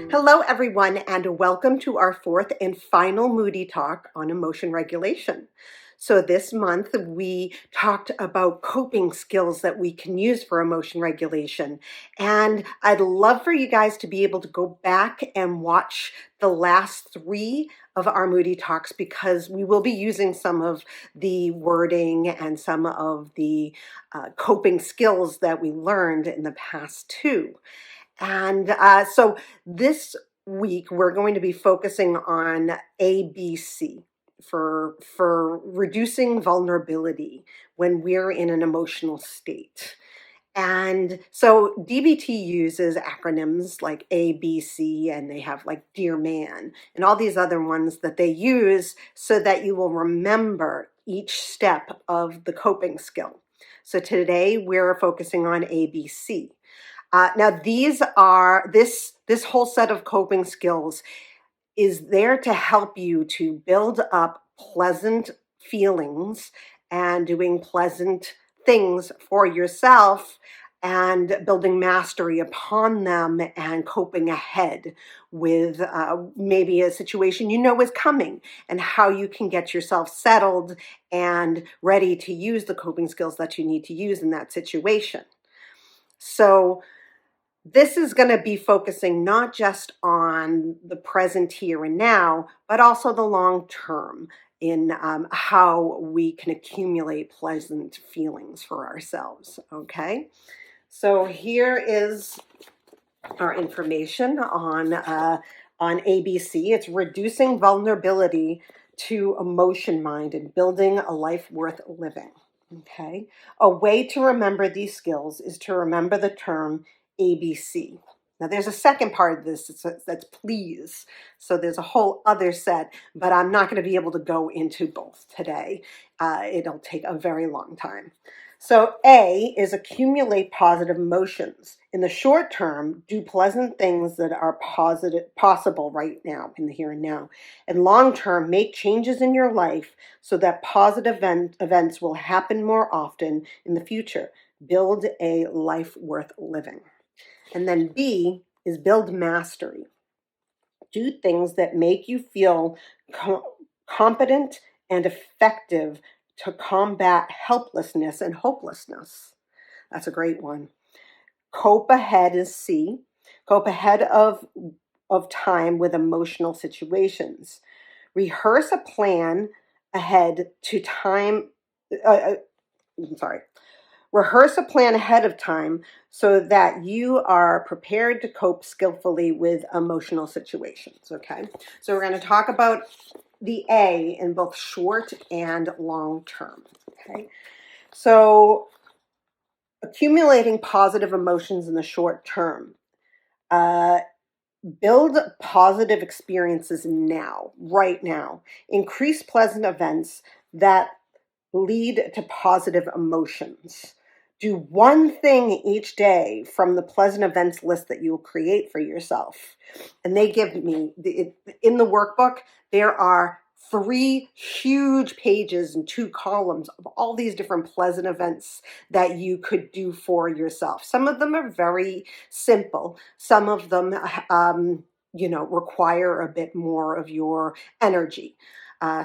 Hello, everyone, and welcome to our fourth and final Moody Talk on emotion regulation. So, this month we talked about coping skills that we can use for emotion regulation. And I'd love for you guys to be able to go back and watch the last three of our Moody Talks because we will be using some of the wording and some of the coping skills that we learned in the past two. And so this week we're going to be focusing on ABC for reducing vulnerability when we're in an emotional state. And so DBT uses acronyms like ABC, and they have like Dear Man and all these other ones that they use so that you will remember each step of the coping skill. So today we're focusing on ABC. Now, this whole set of coping skills is there to help you to build up pleasant feelings and doing pleasant things for yourself and building mastery upon them and coping ahead with maybe a situation you know is coming and how you can get yourself settled and ready to use the coping skills that you need to use in that situation. So, this is going to be focusing not just on the present here and now, but also the long term in how we can accumulate pleasant feelings for ourselves. Okay, so here is our information on ABC. It's reducing vulnerability to emotion mind and building a life worth living. Okay, a way to remember these skills is to remember the term ABC. Now, there's a second part of this that's please. So there's a whole other set, but I'm not going to be able to go into both today. It'll take a very long time. So A is accumulate positive emotions. In the short term, do pleasant things that are possible right now, in the here and now. And long term, make changes in your life so that positive events will happen more often in the future. Build a life worth living. And then B is build mastery. Do things that make you feel competent and effective to combat helplessness and hopelessness. That's a great one. Cope ahead is C. Cope ahead of time with emotional situations. Rehearse a plan ahead to time. Rehearse a plan ahead of time so that you are prepared to cope skillfully with emotional situations. Okay, so we're going to talk about the A in both short and long term. Okay, so accumulating positive emotions in the short term. Build positive experiences now, right now. Increase pleasant events that lead to positive emotions. Do one thing each day from the pleasant events list that you'll create for yourself. And they give me, in the workbook, there are 3 huge pages and 2 columns of all these different pleasant events that you could do for yourself. Some of them are very simple. Some of them, require a bit more of your energy.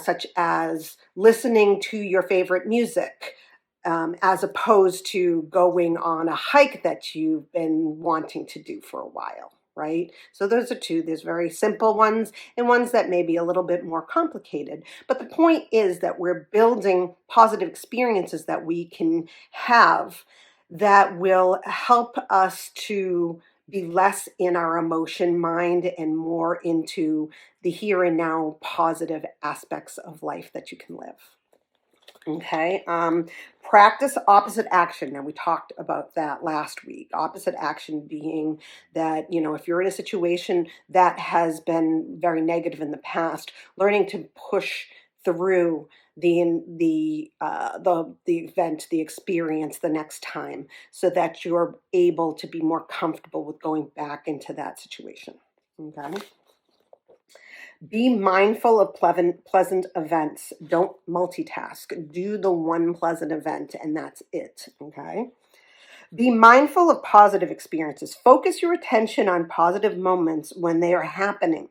Such as listening to your favorite music, as opposed to going on a hike that you've been wanting to do for a while, right? So those are 2. There's very simple ones and ones that may be a little bit more complicated. But the point is that we're building positive experiences that we can have that will help us to be less in our emotion mind and more into the here and now positive aspects of life that you can live. Okay, practice opposite action. Now, we talked about that last week. Opposite action being that, if you're in a situation that has been very negative in the past, learning to push through the event, the experience the next time, so that you're able to be more comfortable with going back into that situation. Okay. Be mindful of pleasant events. Don't multitask. Do the one pleasant event, and that's it. Okay. Be mindful of positive experiences. Focus your attention on positive moments when they are happening.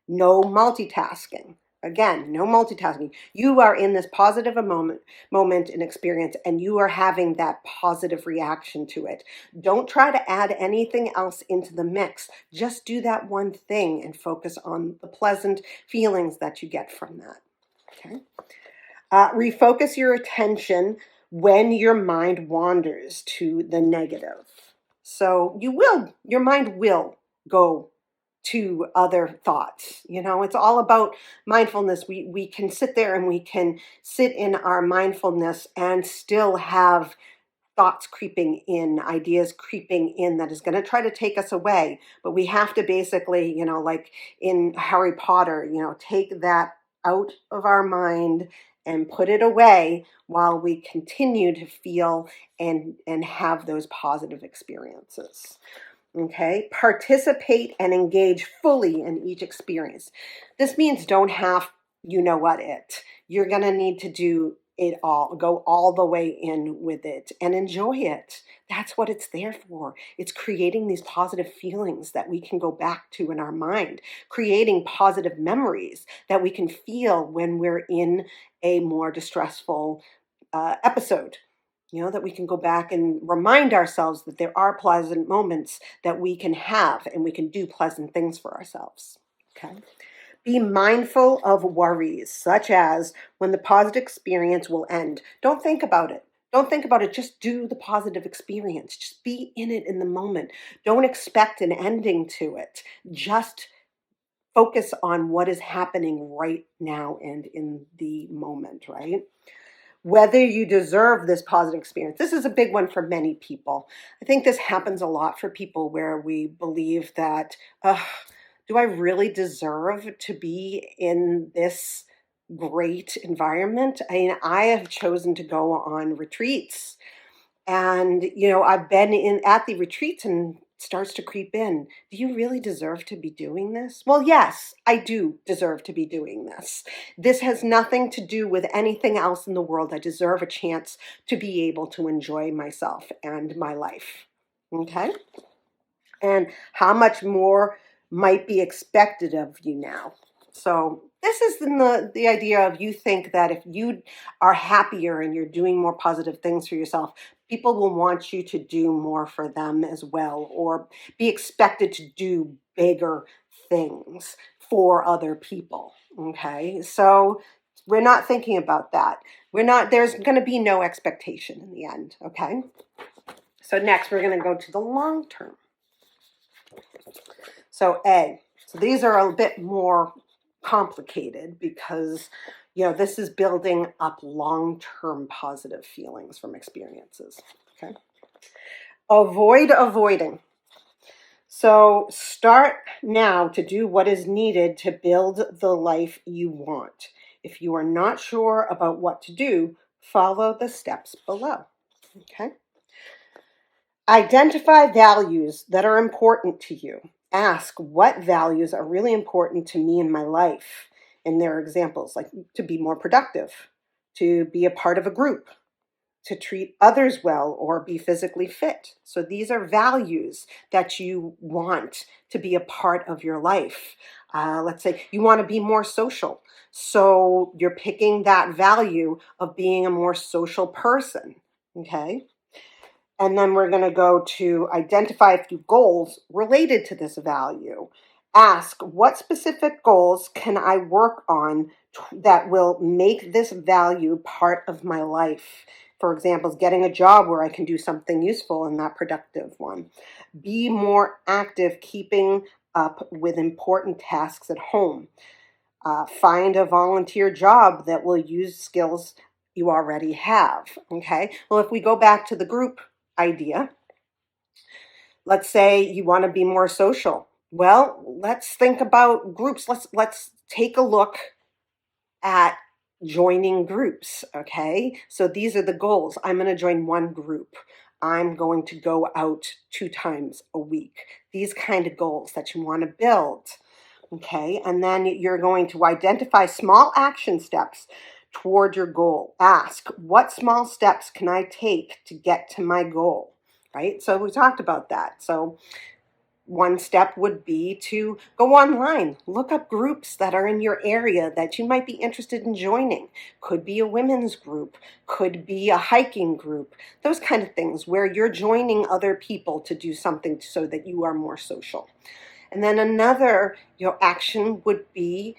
No multitasking. Again, no multitasking. You are in this positive moment and experience, and you are having that positive reaction to it. Don't try to add anything else into the mix. Just do that one thing and focus on the pleasant feelings that you get from that. Okay. Refocus your attention when your mind wanders to the negative. So your mind will go to other thoughts. It's all about mindfulness. We can sit there and we can sit in our mindfulness and still have thoughts creeping in, ideas creeping in that is going to try to take us away. But we have to basically, like in Harry Potter, take that out of our mind and put it away while we continue to feel and have those positive experiences. Okay, participate and engage fully in each experience. This means don't have it. You're going to need to do it all, go all the way in with it and enjoy it. That's what it's there for. It's creating these positive feelings that we can go back to in our mind, creating positive memories that we can feel when we're in a more distressful episode. That we can go back and remind ourselves that there are pleasant moments that we can have and we can do pleasant things for ourselves. Okay. Be mindful of worries, such as when the positive experience will end. Don't think about it. Don't think about it. Just do the positive experience. Just be in it in the moment. Don't expect an ending to it. Just focus on what is happening right now and in the moment, right? Whether you deserve this positive experience. This is a big one for many people. I think this happens a lot for people where we believe that, do I really deserve to be in this great environment? I mean, I have chosen to go on retreats, and I've been in at the retreats and starts to creep in. Do you really deserve to be doing this? Well, yes, I do deserve to be doing this. This has nothing to do with anything else in the world. I deserve a chance to be able to enjoy myself and my life. Okay? And how much more might be expected of you now? So this is the idea of, you think that if you are happier and you're doing more positive things for yourself, people will want you to do more for them as well, or be expected to do bigger things for other people. Okay, so we're not thinking about that. There's going to be no expectation in the end. Okay, so next we're going to go to the long term. So these are a bit more complicated because, this is building up long-term positive feelings from experiences. Okay. Avoid avoiding. So start now to do what is needed to build the life you want. If you are not sure about what to do, follow the steps below. Okay. Identify values that are important to you. Ask what values are really important to me in my life. And there are examples like to be more productive, to be a part of a group, to treat others well, or be physically fit. So these are values that you want to be a part of your life. Let's say you want to be more social. So you're picking that value of being a more social person. Okay. And then we're going to go to identify a few goals related to this value. Ask, what specific goals can I work on that will make this value part of my life? For example, getting a job where I can do something useful and not productive one. Be more active, keeping up with important tasks at home. Find a volunteer job that will use skills you already have. Okay. Well, if we go back to the group idea, let's say you want to be more social. Well, let's think about groups. Let's take a look at joining groups. Okay. So these are the goals. I'm going to join one group. I'm going to go out 2 times a week. These kind of goals that you want to build. Okay. And then you're going to identify small action steps toward your goal. Ask, what small steps can I take to get to my goal? right? So we talked about that. So one step would be to go online, look up groups that are in your area that you might be interested in joining. Could be a women's group, could be a hiking group, those kind of things where you're joining other people to do something so that you are more social. And then another, action would be,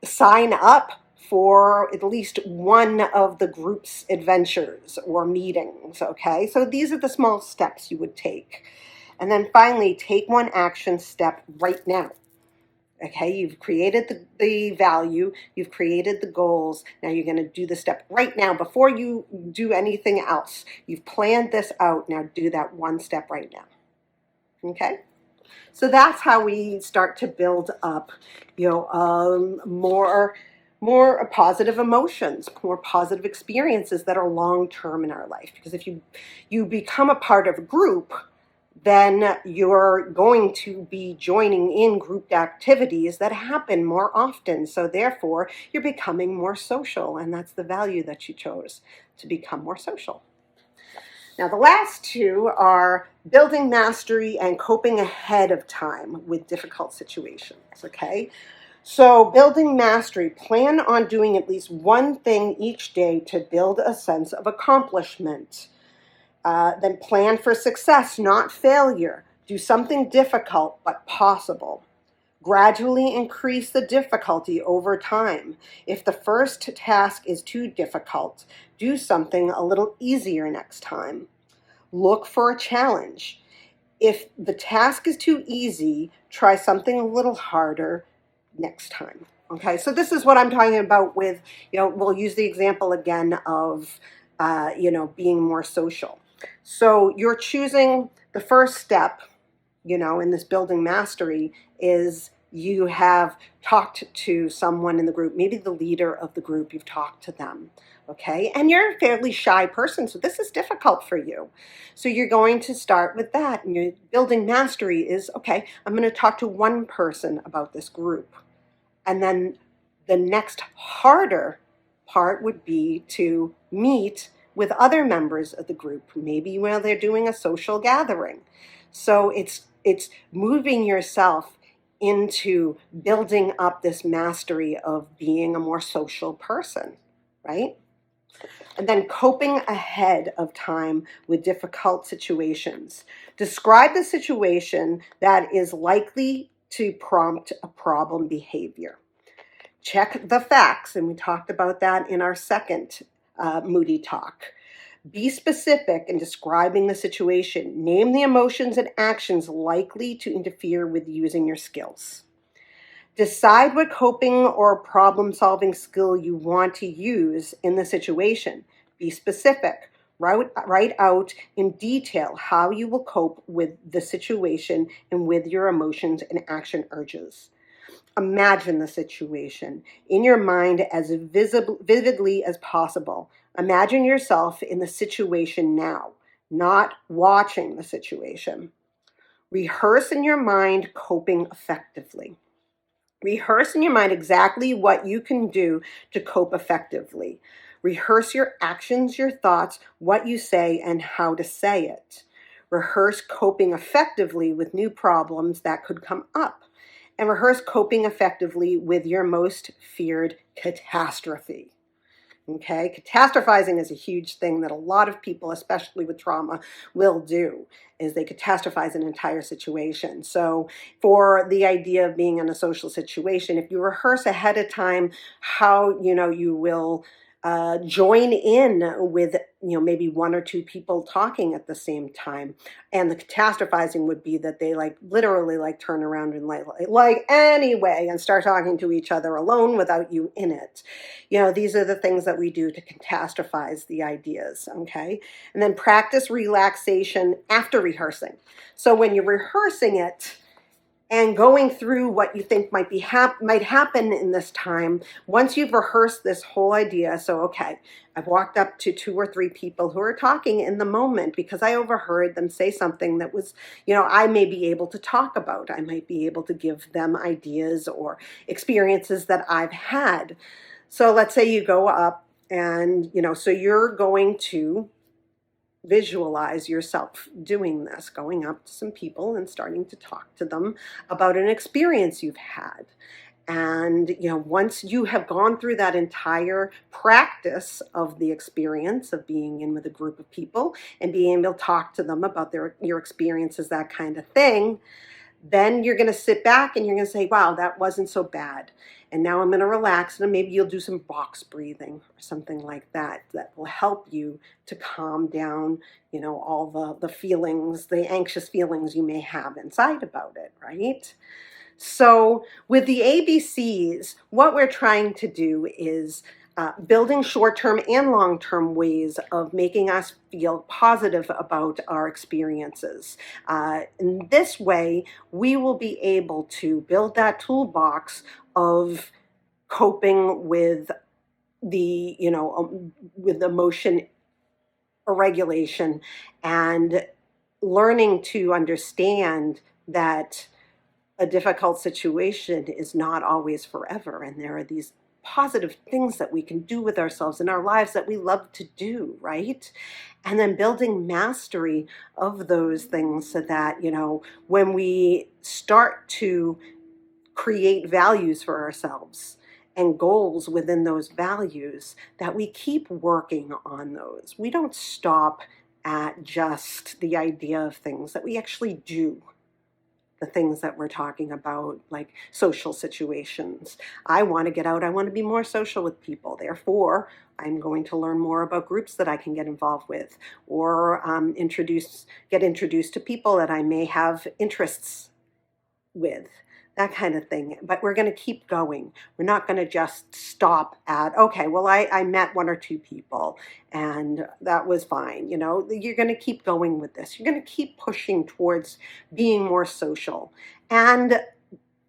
sign up for at least one of the group's adventures or meetings, okay? So these are the small steps you would take. And then finally, take one action step right now. Okay, you've created the value, you've created the goals. Now you're going to do the step right now before you do anything else. You've planned this out. Now do that one step right now. Okay? So that's how we start to build up, more positive emotions, more positive experiences that are long term in our life. Because if you become a part of a group, then you're going to be joining in group activities that happen more often. So therefore, you're becoming more social, and that's the value that you chose, to become more social. Now, the last two are building mastery and coping ahead of time with difficult situations, okay? So building mastery, plan on doing at least one thing each day to build a sense of accomplishment. Then plan for success, not failure. Do something difficult but possible. Gradually increase the difficulty over time. If the first task is too difficult, do something a little easier next time. Look for a challenge. If the task is too easy, try something a little harder next time. Okay, so this is what I'm talking about with, we'll use the example again of, being more social. So you're choosing the first step, in this building mastery is you have talked to someone in the group, maybe the leader of the group, you've talked to them, okay? And you're a fairly shy person, so this is difficult for you. So you're going to start with that. And your building mastery is, okay, I'm going to talk to one person about this group. And then the next harder part would be to meet with other members of the group, maybe while they're doing a social gathering. So it's moving yourself into building up this mastery of being a more social person, right? And then coping ahead of time with difficult situations. Describe the situation that is likely to prompt a problem behavior. Check the facts, and we talked about that in our second Moody Talk. Be specific in describing the situation. Name the emotions and actions likely to interfere with using your skills. Decide what coping or problem-solving skill you want to use in the situation. Be specific. Write out in detail how you will cope with the situation and with your emotions and action urges. Imagine the situation in your mind as vividly as possible. Imagine yourself in the situation now, not watching the situation. Rehearse in your mind coping effectively. Rehearse in your mind exactly what you can do to cope effectively. Rehearse your actions, your thoughts, what you say, and how to say it. Rehearse coping effectively with new problems that could come up. And rehearse coping effectively with your most feared catastrophe. Okay, catastrophizing is a huge thing that a lot of people, especially with trauma, will do, is they catastrophize an entire situation. So for the idea of being in a social situation, if you rehearse ahead of time how, you will join in with, maybe one or two people talking at the same time. And the catastrophizing would be that they literally turn around and anyway and start talking to each other alone without you in it. These are the things that we do to catastrophize the ideas, okay? And then practice relaxation after rehearsing. So when you're rehearsing it, and going through what you think might happen in this time, once you've rehearsed this whole idea, so okay, I've walked up to 2 or 3 people who are talking in the moment because I overheard them say something that was, I may be able to talk about. I might be able to give them ideas or experiences that I've had. So let's say you go up and, so you're going to visualize yourself doing this, going up to some people and starting to talk to them about an experience you've had. And, once you have gone through that entire practice of the experience of being in with a group of people and being able to talk to them about your experiences, that kind of thing, then you're going to sit back and you're going to say, wow, that wasn't so bad. And now I'm going to relax, and maybe you'll do some box breathing or something like that that will help you to calm down, all the feelings, the anxious feelings you may have inside about it, right? So with the ABCs, what we're trying to do is building short-term and long-term ways of making us feel positive about our experiences. In this way, we will be able to build that toolbox of coping with with emotion regulation and learning to understand that a difficult situation is not always forever. And there are these positive things that we can do with ourselves in our lives that we love to do, right? And then building mastery of those things so that, when we start to create values for ourselves and goals within those values, that we keep working on those. We don't stop at just the idea of things, that we actually do the things that we're talking about, like social situations. I want to get out. I want to be more social with people. Therefore, I'm going to learn more about groups that I can get involved with, or get introduced to people that I may have interests with, that kind of thing. But we're going to keep going. We're not going to just stop at, okay, well, I met one or two people and that was fine. You're going to keep going with this. You're going to keep pushing towards being more social. And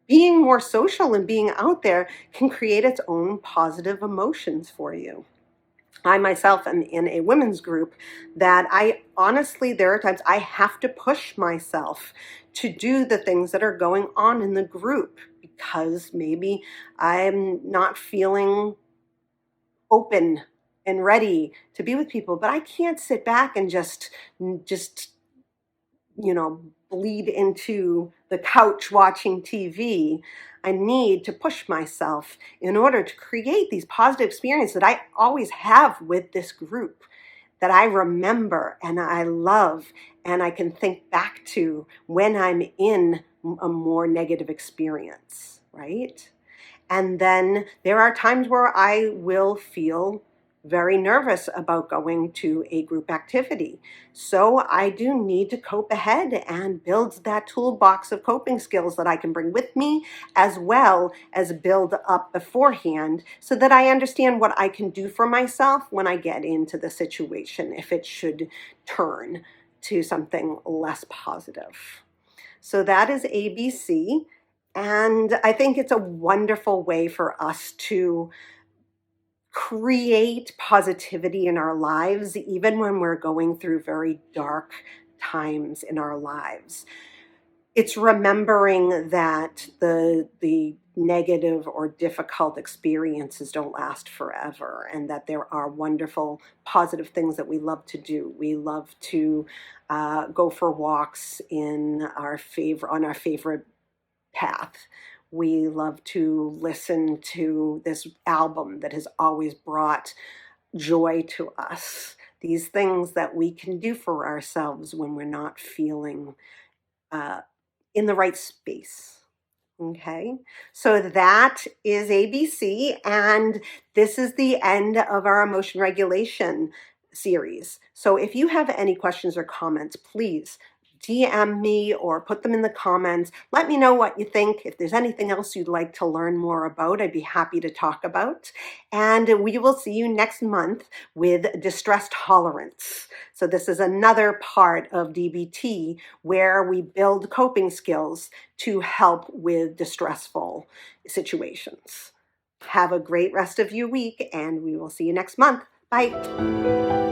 being more social and being out there can create its own positive emotions for you. I myself am in a women's group that there are times I have to push myself to do the things that are going on in the group because maybe I'm not feeling open and ready to be with people. But I can't sit back and just bleed into the couch watching TV. I need to push myself in order to create these positive experiences that I always have with this group, that I remember and I love, and I can think back to when I'm in a more negative experience, right? And then there are times where I will feel very nervous about going to a group activity. So I do need to cope ahead and build that toolbox of coping skills that I can bring with me, as well as build up beforehand so that I understand what I can do for myself when I get into the situation, if it should turn to something less positive. So that is ABC. And I think it's a wonderful way for us to create positivity in our lives, even when we're going through very dark times in our lives. It's remembering that the negative or difficult experiences don't last forever, and that there are wonderful positive things that we love to do. We love to go for walks on our favorite path. We love to listen to this album that has always brought joy to us. These things that we can do for ourselves when we're not feeling uh, in the right space. Okay, so that is ABC, and this is the end of our emotion regulation series. So if you have any questions or comments, please DM me or put them in the comments. Let me know what you think. If there's anything else you'd like to learn more about, I'd be happy to talk about. And we will see you next month with distress tolerance. So this is another part of DBT where we build coping skills to help with distressful situations. Have a great rest of your week, and we will see you next month. Bye.